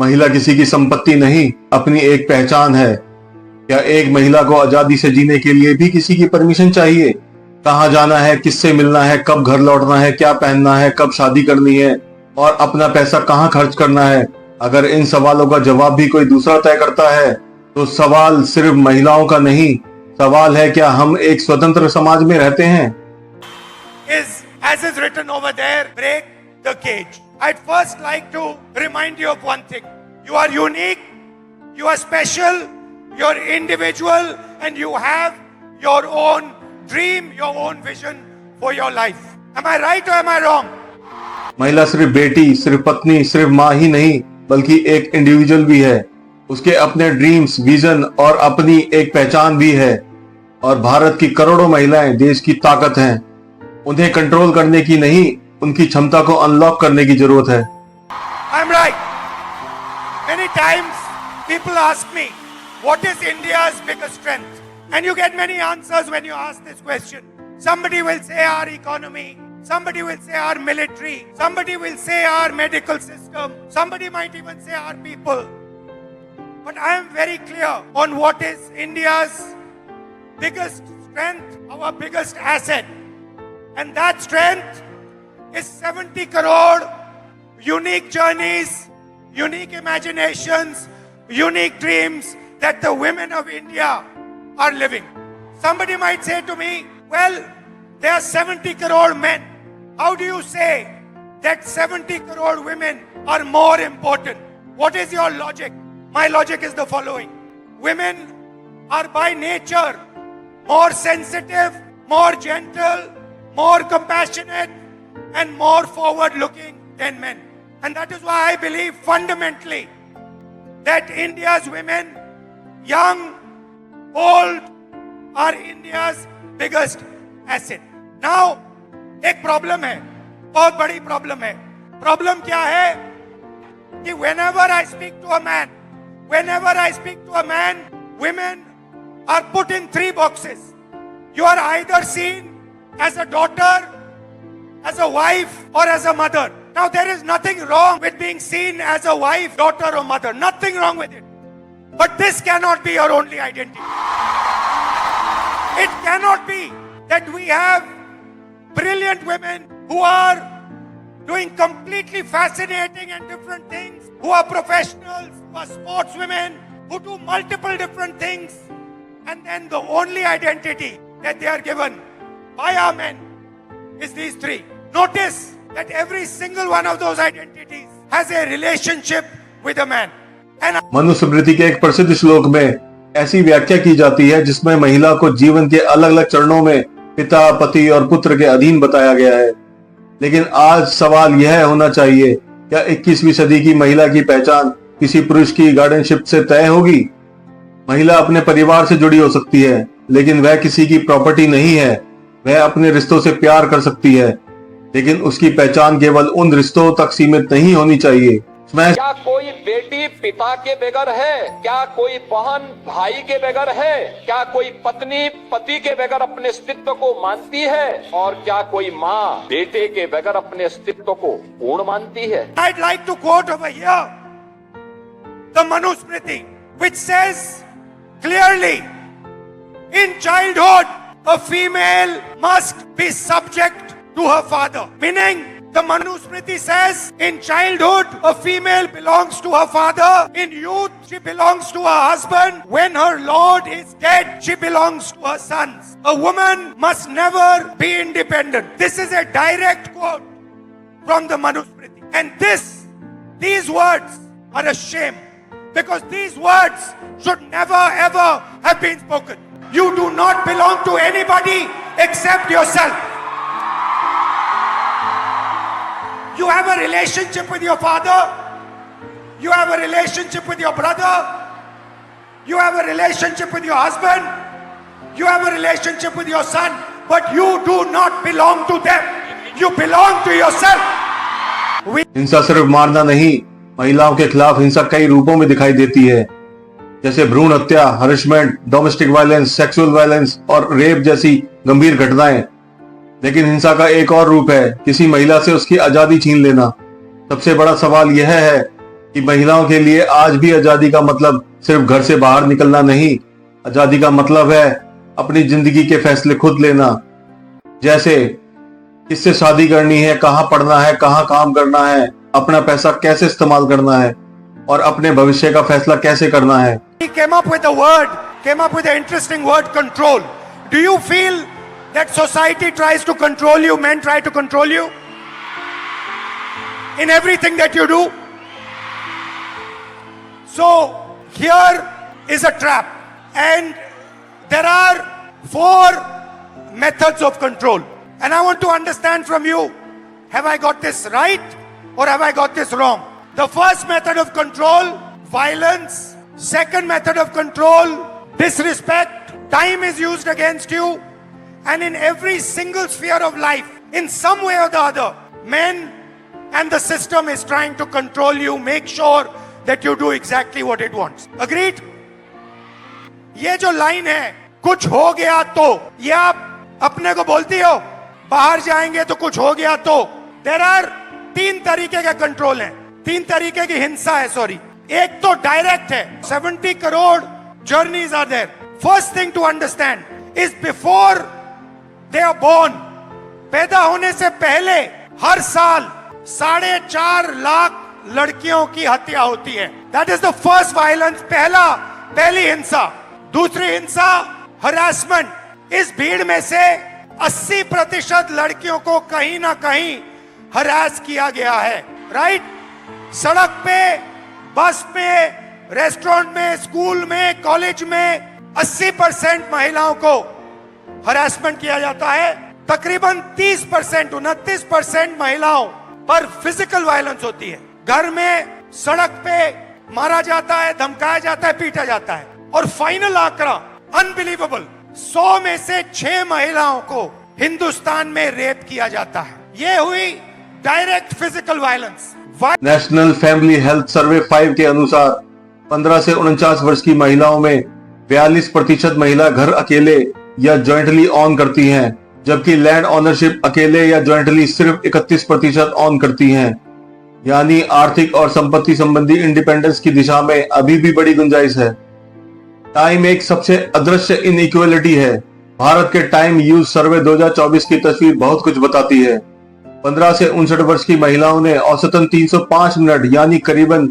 महिला किसी की संपत्ति नहीं, अपनी एक पहचान है। क्या एक महिला को आजादी से जीने के लिए भी किसी की परमिशन चाहिए? कहाँ जाना है, किससे मिलना है, कब घर लौटना है, क्या पहनना है, कब शादी करनी है और अपना पैसा कहाँ खर्च करना है? अगर इन सवालों का जवाब भी कोई दूसरा तय करता है तो सवाल सिर्फ महिलाओं का नहीं, सवाल है क्या हम एक स्वतंत्र समाज में रहते हैं? As is written over there, break the cage. I'd first like to remind you of one thing. You are unique, you are special, you're individual, and you have your own dream, your own vision for your life. Am I right or am I wrong? महिला सिर्फ बेटी, सिर्फ पत्नी, सिर्फ माँ ही नहीं, बल्कि एक इंडिविजुअल भी है। उसके अपने ड्रीम्स, विजन और अपनी एक पहचान भी है। और भारत की करोड़ों महिलाएं देश की ताकत हैं। उन्हें कंट्रोल करने की नहीं, उनकी क्षमता को अनलॉक करने की जरूरत है। I'm right. Many times people ask me, what is India's biggest strength? And you get many answers when you ask this question. Somebody will say our economy, somebody will say our military, somebody will say our medical system, somebody might even say our people. But I am very clear on what is India's biggest strength, our biggest asset. And that strength is 70 crore unique journeys, unique imaginations, unique dreams that the women of India are living. Somebody might say to me, well, there are 70 crore men. How do you say that 70 crore women are more important? What is your logic? My logic is the following. Women are by nature more sensitive, more gentle, more compassionate, and more forward-looking than men. And that is why I believe fundamentally that India's women, young, old, are India's biggest asset. Now, एक problem है, बहुत बड़ी problem है। Problem क्या है कि whenever I speak to a man, women are put in three boxes. You are either seen as a daughter, as a wife, or as a mother. Now there is nothing wrong with being seen as a wife, daughter, or mother. Nothing wrong with it. But this cannot be your only identity. It cannot be that we have brilliant women who are doing completely fascinating and different things, who are professionals, who are sportswomen, who do multiple different things, and then the only identity that they are given by our men is these three. Notice that every single one of those identities has a relationship with a man. And Manusmriti के एक प्रसिद्ध श्लोक में ऐसी व्याख्या की जाती है जिसमें महिला को जीवन के अलग अलग चरणों में पिता, पति और पुत्र के अधीन बताया गया है। लेकिन आज सवाल यह होना चाहिए, क्या 21वीं सदी की महिला की पहचान किसी पुरुष की गार्डियनशिप से तय होगी? महिला अपने परिवार से जुड़ी हो सकती है, लेकिन वह किसी की प्रॉपर्टी नहीं है। वह अपने रिश्तों से प्यार कर सकती है, लेकिन उसकी पहचान केवल उन रिश्तों तक सीमित नहीं होनी चाहिए। क्या कोई बेटी पिता के बगैर है? क्या कोई बहन भाई के बगैर है? क्या कोई पत्नी पति के बगैर अपने अस्तित्व को मानती है? और क्या कोई माँ बेटे के बगैर अपने अस्तित्व को पूर्ण मानती है? I'd like to quote over here the Manusmriti, which says clearly, in childhood a female must be subject to her father. Meaning, the Manusmriti says, in childhood, a female belongs to her father. In youth, she belongs to her husband. When her lord is dead, she belongs to her sons. A woman must never be independent. This is a direct quote from the Manusmriti. And these words are a shame, because these words should never ever have been spoken. You do not belong to anybody except yourself. You have a relationship with your father. You have a relationship with your brother. You have a relationship with your husband. You have a relationship with your son. But you do not belong to them. You belong to yourself. हिंसा सिर्फ मारना नहीं, महिलाओं के खिलाफ हिंसा कई रूपों में दिखाई देती है, जैसे भ्रूण हत्या, harassment, domestic violence, sexual violence और रेप जैसी गंभीर घटनाएं। लेकिन हिंसा का एक और रूप है किसी महिला से उसकी आजादी छीन लेना। सबसे बड़ा सवाल यह है कि महिलाओं के लिए आज भी आजादी का मतलब सिर्फ घर से बाहर निकलना नहीं, आजादी का मतलब है अपनी जिंदगी के फैसले खुद लेना। जैसे किससे शादी करनी है, कहाँ पढ़ना है, कहाँ काम करना है, अपना पैसा कैसे इस्तेमाल करना है और अपने भविष्य का फैसला कैसे करना है। He came up with an interesting word, control. Do you feel that society tries to control you, men try to control you in everything that you do? So here is a trap, and there are 4 methods of control, and I want to understand from you, have I got this right or have I got this wrong? The first method of control, violence. Second method of control, disrespect. Time is used against you, and in every single sphere of life, in some way or the other, men and the system is trying to control you, make sure that you do exactly what it wants. Agreed? ये जो line है, कुछ हो गया तो, ये आप अपने को बोलती हो, बाहर जाएंगे तो कुछ हो गया तो। There are 3 तरीके के कंट्रोल हैं, 3 तरीके की हिंसा है, सॉरी। एक तो डायरेक्ट है, 70 crore journeys are there. First thing to understand is before they are born, पैदा होने से पहले हर साल 4.5 लाख लड़कियों की हत्या होती है। That is the first violence, पहली हिंसा। दूसरी हिंसा, हरासमेंट। इस भीड़ में से 80% लड़कियों को कहीं ना कहीं हरास किया गया है, राइट? सड़क पे, बस में, रेस्टोरेंट में, स्कूल में, कॉलेज में 80% महिलाओं को हरासमेंट किया जाता है। तकरीबन 30%, 29% महिलाओं पर फिजिकल वायलेंस होती है। घर में, सड़क पे मारा जाता है, धमकाया जाता है, पीटा जाता है। और फाइनल आंकड़ा अनबिलीवेबल, 100 में से 6 महिलाओं को हिंदुस्तान में रेप किया जाता है। ये हुई direct physical violence. National family health survey 5 के अनुसार 15 से 49 वर्ष की महिलाओं में 42% महिला घर अकेले या ज्वाइंटली ऑन करती हैं, जबकि लैंड ओनरशिप अकेले या ज्वाइंटली सिर्फ 31% ऑन करती हैं। यानी आर्थिक और संपत्ति संबंधी इंडिपेंडेंस की दिशा में अभी भी बड़ी गुंजाइश है। टाइम एक सबसे अदृश्य इनइक्वालिटी है। भारत के टाइम यूज सर्वे 2024 की तस्वीर बहुत कुछ बताती है। 15 से 59 वर्ष की महिलाओं ने औसतन 305 मिनट यानी करीबन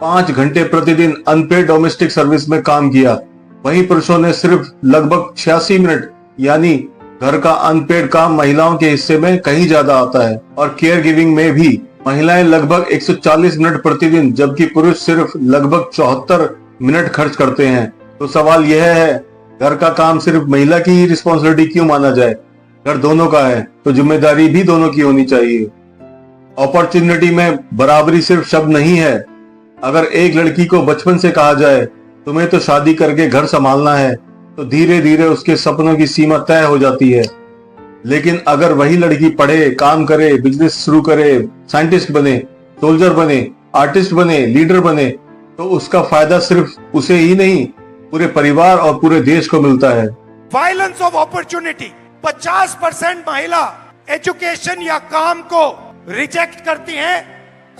5 घंटे प्रतिदिन अनपेड डोमेस्टिक सर्विस में काम किया। वहीं पुरुषों ने सिर्फ लगभग 86 मिनट यानी घर का अनपेड काम महिलाओं के हिस्से में कहीं ज्यादा आता है। और केयर गिविंग में भी महिलाएं लगभग 140 मिनट प्रतिदिन, जबकि पुरुष सिर्फ लगभग 74 मिनट खर्च करते हैं। तो सवाल यह है, घर का काम सिर्फ महिला की ही रिस्पॉन्सिबिलिटी क्यों माना जाए? घर दोनों का है तो जिम्मेदारी भी दोनों की होनी चाहिए। अपॉर्चुनिटी में बराबरी सिर्फ शब्द नहीं है। अगर एक लड़की को बचपन से कहा जाए तुम्हें तो शादी करके घर संभालना है, तो धीरे धीरे उसके सपनों की सीमा तय हो जाती है। लेकिन अगर वही लड़की पढ़े, काम करे, बिजनेस शुरू करे, साइंटिस्ट बने, सोल्जर बने, आर्टिस्ट बने, लीडर बने, तो उसका फायदा सिर्फ उसे ही नहीं, पूरे परिवार और पूरे देश को मिलता है। वायलेंस ऑफ अपॉर्चुनिटी, 50% महिला एजुकेशन या काम को रिजेक्ट करती हैं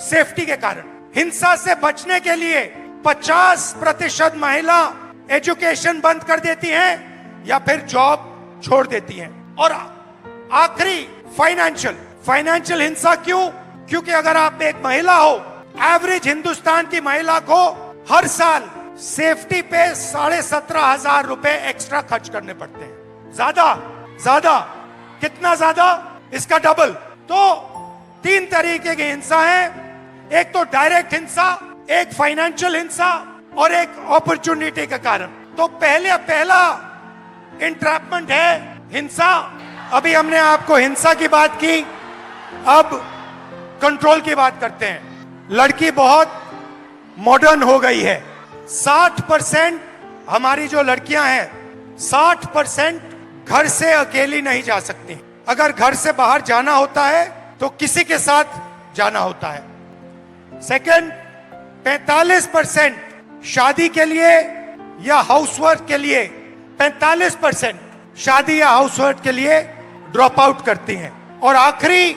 सेफ्टी के कारण। हिंसा से बचने के लिए 50% महिला एजुकेशन बंद कर देती हैं या फिर जॉब छोड़ देती हैं। और आखिरी फाइनेंशियल हिंसा क्यों? क्योंकि अगर आप एक महिला हो, एवरेज हिंदुस्तान की महिला को हर साल सेफ्टी पे 17,500 रुपए एक्स्ट्रा खर्च करने पड़ते हैं। ज्यादा कितना ज्यादा? इसका डबल। तो 3 तरीके की हिंसा है, एक तो डायरेक्ट हिंसा, एक फाइनेंशियल हिंसा और एक अपॉर्चुनिटी के कारण। तो पहला इंट्रैपमेंट है हिंसा। अभी हमने आपको हिंसा की बात की, अब कंट्रोल की बात करते हैं। लड़की बहुत मॉडर्न हो गई है। 60% हमारी जो लड़कियां हैं, 60% घर से अकेली नहीं जा सकती। अगर घर से बाहर जाना होता है तो किसी के साथ जाना होता है। सेकंड, 45% शादी के लिए या हाउसवर्क के लिए 45% शादी या हाउसवर्क के लिए ड्रॉप आउट करती हैं। और आखिरी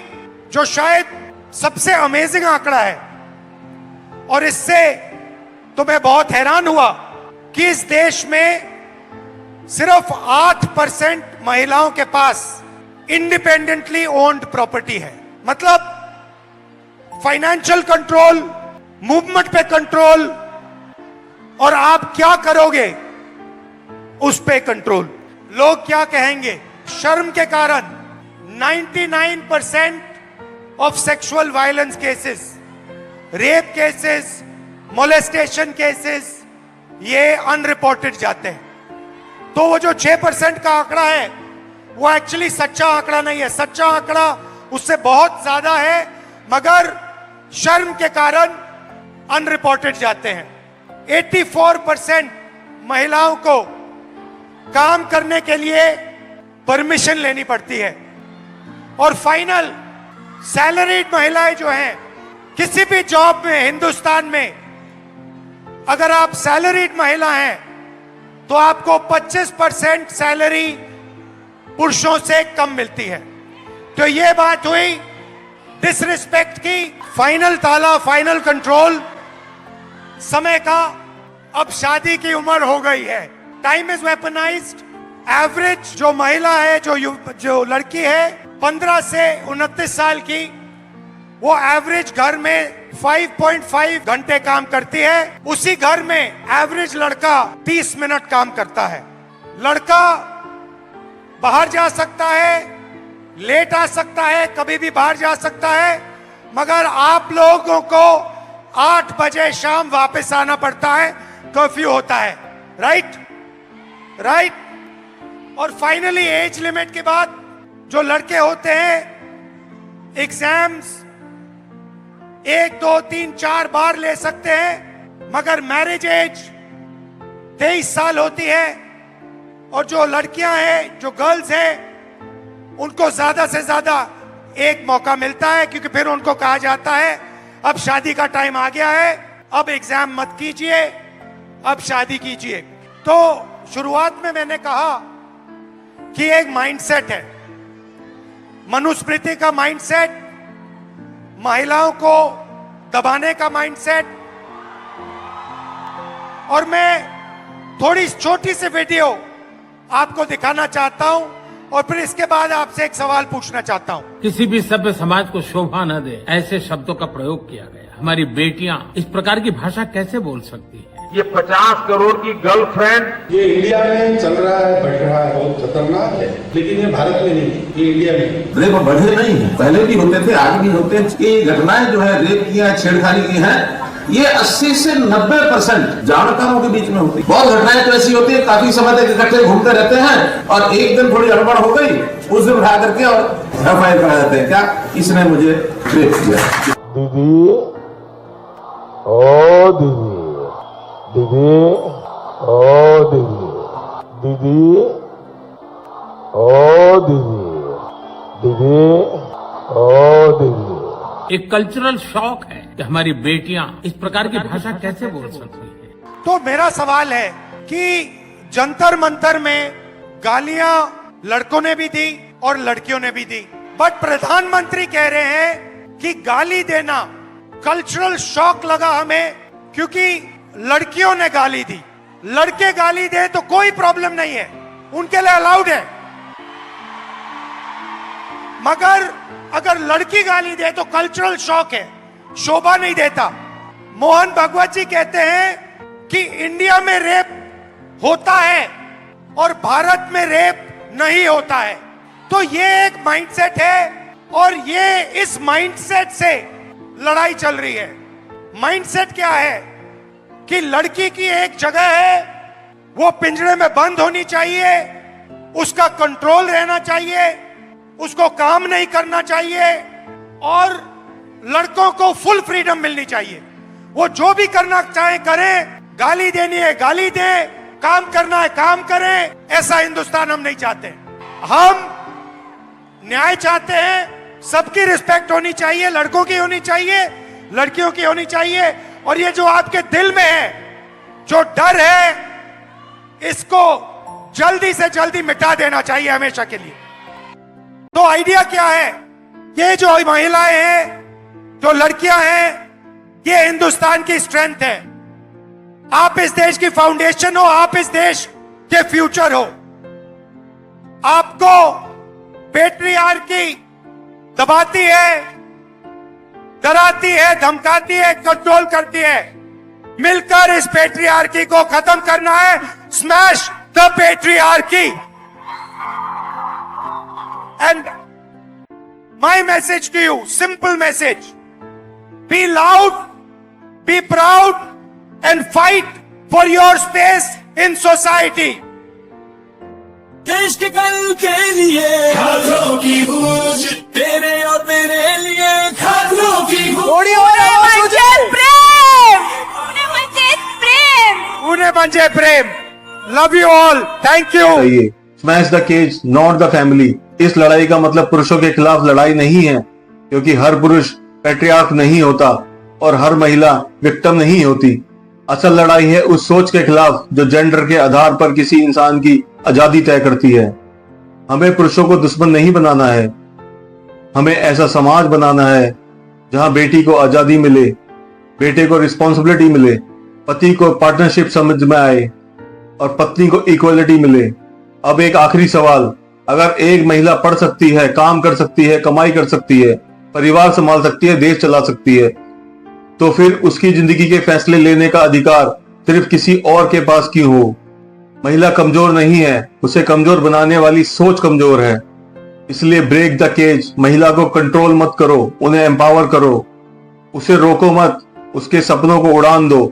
जो शायद सबसे अमेजिंग आंकड़ा है, और इससे तो मैं बहुत हैरान हुआ कि इस देश में सिर्फ 8% महिलाओं के पास इंडिपेंडेंटली ओन्ड प्रॉपर्टी है। मतलब फाइनेंशियल कंट्रोल, मूवमेंट पे कंट्रोल, और आप क्या करोगे उस पे कंट्रोल। लोग क्या कहेंगे, शर्म के कारण 99% of sexual violence cases, rape cases, molestation cases, ये अनरिपोर्टेड जाते हैं। तो वो जो 6% का आंकड़ा है वो एक्चुअली सच्चा आंकड़ा नहीं है। सच्चा आंकड़ा उससे बहुत ज्यादा है, मगर शर्म के कारण अनरिपोर्टेड जाते हैं। 84% महिलाओं को काम करने के लिए परमिशन लेनी पड़ती है। और फाइनल, सैलरीड महिलाएं जो हैं, किसी भी जॉब में हिंदुस्तान में अगर आप सैलरीड महिला हैं तो आपको 25% सैलरी पुरुषों से कम मिलती है। तो ये बात हुई डिसरिस्पेक्ट की। फाइनल ताला, फाइनल कंट्रोल समय का। अब शादी की उम्र हो गई है, टाइम इज वेपनाइज्ड। एवरेज जो महिला है, जो लड़की है 15 से 29 साल की, वो एवरेज घर में 5.5 घंटे काम करती है। उसी घर में एवरेज लड़का 30 मिनट काम करता है। लड़का बाहर जा सकता है, लेट आ सकता है, कभी भी बाहर जा सकता है, मगर आप लोगों को 8 बजे शाम वापस आना पड़ता है, कर्फ्यू होता है। राइट। और फाइनली एज लिमिट के बाद जो लड़के होते हैं एग्जाम्स 1, 2, 3, 4 बार ले सकते हैं, मगर मैरिज एज 23 साल होती है। और जो लड़कियां हैं, जो गर्ल्स हैं, उनको ज्यादा से ज्यादा एक मौका मिलता है, क्योंकि फिर उनको कहा जाता है अब शादी का टाइम आ गया है, अब एग्जाम मत कीजिए, अब शादी कीजिए। तो शुरुआत में मैंने कहा कि एक माइंडसेट है, मनुस्मृति का माइंडसेट, महिलाओं को दबाने का माइंडसेट। और मैं थोड़ी छोटी सी वीडियो आपको दिखाना चाहता हूं और फिर इसके बाद आपसे एक सवाल पूछना चाहता हूं। किसी भी सभ्य समाज को शोभा न दे ऐसे शब्दों का प्रयोग किया गया। हमारी बेटियां इस प्रकार की भाषा कैसे बोल सकती हैं? ये 50 करोड़ की गर्लफ्रेंड, ये इंडिया में चल रहा है, बढ़ रहा है, बहुत खतरनाक है, लेकिन ये भारत में नहीं, ये इंडिया में। रेप बढ़े नहीं है, पहले भी होते थे, आगे भी होते हैं। ये घटनाएं जो है रेप की, छेड़खानी की है, ये 80 से 90% जानकारों के बीच में होती है। बहुत घटनाएं तो ऐसी होती है, काफी समय तक इकट्ठे घूमते रहते हैं और एक दिन थोड़ी गड़बड़ हो गई, उस दिन उठा करके और FIR करा देते हैं, क्या इसने मुझे रेप किया। दीदी, ओ दीदी, दीदी, ओ दीदी, दीदी, ओ दीदी, दीदी, ओ दीदी। एक कल्चरल शॉक है कि हमारी बेटियां इस प्रकार की भाषा कैसे बोल सकती हैं। तो मेरा सवाल है कि जंतर मंतर में गालियां लड़कों ने भी दी और लड़कियों ने भी दी, बट प्रधानमंत्री कह रहे हैं कि गाली देना कल्चरल शॉक लगा हमें, क्योंकि लड़कियों ने गाली दी। लड़के गाली दे तो कोई प्रॉब्लम नहीं है, उनके लिए अलाउड है, मगर अगर लड़की गाली दे तो कल्चरल शॉक है, शोभा नहीं देता। मोहन भगवत जी कहते हैं कि इंडिया में रेप होता है और भारत में रेप नहीं होता है। तो ये एक माइंडसेट है और ये इस माइंडसेट से लड़ाई चल रही है। माइंडसेट क्या है कि लड़की की एक जगह है, वो पिंजरे में बंद होनी चाहिए, उसका कंट्रोल रहना चाहिए, उसको काम नहीं करना चाहिए और लड़कों को फुल फ्रीडम मिलनी चाहिए। वो जो भी करना चाहे करें, गाली देनी है गाली दे, काम करना है काम करें। ऐसा हिंदुस्तान हम नहीं चाहते। हम न्याय चाहते हैं, सबकी रिस्पेक्ट होनी चाहिए, लड़कों की होनी चाहिए, लड़कियों की होनी चाहिए। और ये जो आपके दिल में है, जो डर है, इसको जल्दी से जल्दी मिटा देना चाहिए हमेशा के लिए। तो आइडिया क्या है? ये जो महिलाएं हैं, जो लड़कियां हैं, ये हिंदुस्तान की स्ट्रेंथ है। आप इस देश की फाउंडेशन हो, आप इस देश के फ्यूचर हो। आपको पेट्रियार्की दबाती है, डराती है, धमकाती है, कंट्रोल करती है। मिलकर इस पेट्रियार्की को खत्म करना है। Smash the patriarchy. And my message to you, simple message, be loud, be proud and fight for your space in society. देश के कल के लिए खासों की गूंज, तेरे और मेरे लिए खासों की गूंज। पुणे म्हणजे प्रेम। Love you all, thank you. Smash the cage not the family. इस लड़ाई का मतलब पुरुषों के खिलाफ लड़ाई नहीं है, क्योंकि हर पुरुष पैट्रियार्क नहीं होता और हर महिला विक्टिम नहीं होती। असल लड़ाई है उस सोच के खिलाफ जो जेंडर के आधार पर किसी इंसान की आजादी तय करती है। हमें पुरुषों को दुश्मन नहीं बनाना है, हमें ऐसा समाज बनाना है जहां बेटी को आजादी मिले, बेटे को रिस्पॉन्सिबिलिटी मिले, पति को पार्टनरशिप समझ में आए और पत्नी को इक्वलिटी मिले। अब एक आखिरी सवाल, अगर एक महिला पढ़ सकती है, काम कर सकती है, कमाई कर सकती है, परिवार संभाल सकती है, देश चला सकती है, तो फिर उसकी जिंदगी के फैसले लेने का अधिकार सिर्फ किसी और के पास क्यों हो? महिला कमजोर नहीं है, उसे कमजोर बनाने वाली सोच कमजोर है। इसलिए ब्रेक द केज। महिला को कंट्रोल मत करो, उन्हें एम्पावर करो, उसे रोको मत, उसके सपनों को उड़ान दो।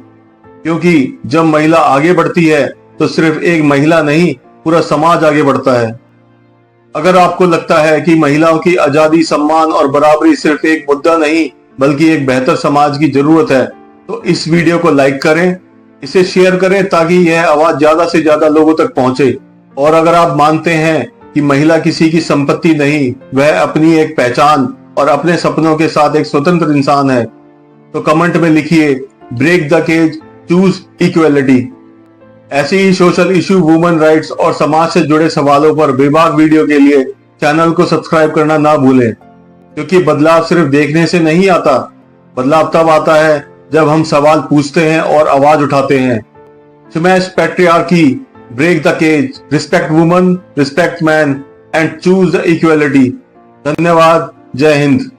क्योंकि जब महिला आगे बढ़ती है तो सिर्फ एक महिला नहीं, पूरा समाज आगे बढ़ता है। अगर आपको लगता है कि महिलाओं की आजादी, सम्मान और बराबरी सिर्फ एक मुद्दा नहीं बल्कि एक बेहतर समाज की जरूरत है, तो इस वीडियो को लाइक करें, इसे शेयर करें ताकि यह आवाज ज्यादा से ज्यादा लोगों तक पहुंचे। और अगर आप मानते हैं कि महिला किसी की संपत्ति नहीं, वह अपनी एक पहचान और अपने सपनों के साथ एक स्वतंत्र इंसान है, तो कमेंट में लिखिए break the cage, choose equality. ऐसी ही सोशल इशू, वुमेन राइट्स और समाज से जुड़े सवालों पर बेबाक वीडियो के लिए चैनल को सब्सक्राइब करना ना भूलें, क्योंकि बदलाव सिर्फ देखने से नहीं आता, बदलाव तब आता है जब हम सवाल पूछते हैं और आवाज उठाते हैं। Smash patriarchy, break the cage, respect woman, respect man and choose the equality. धन्यवाद। जय हिंद।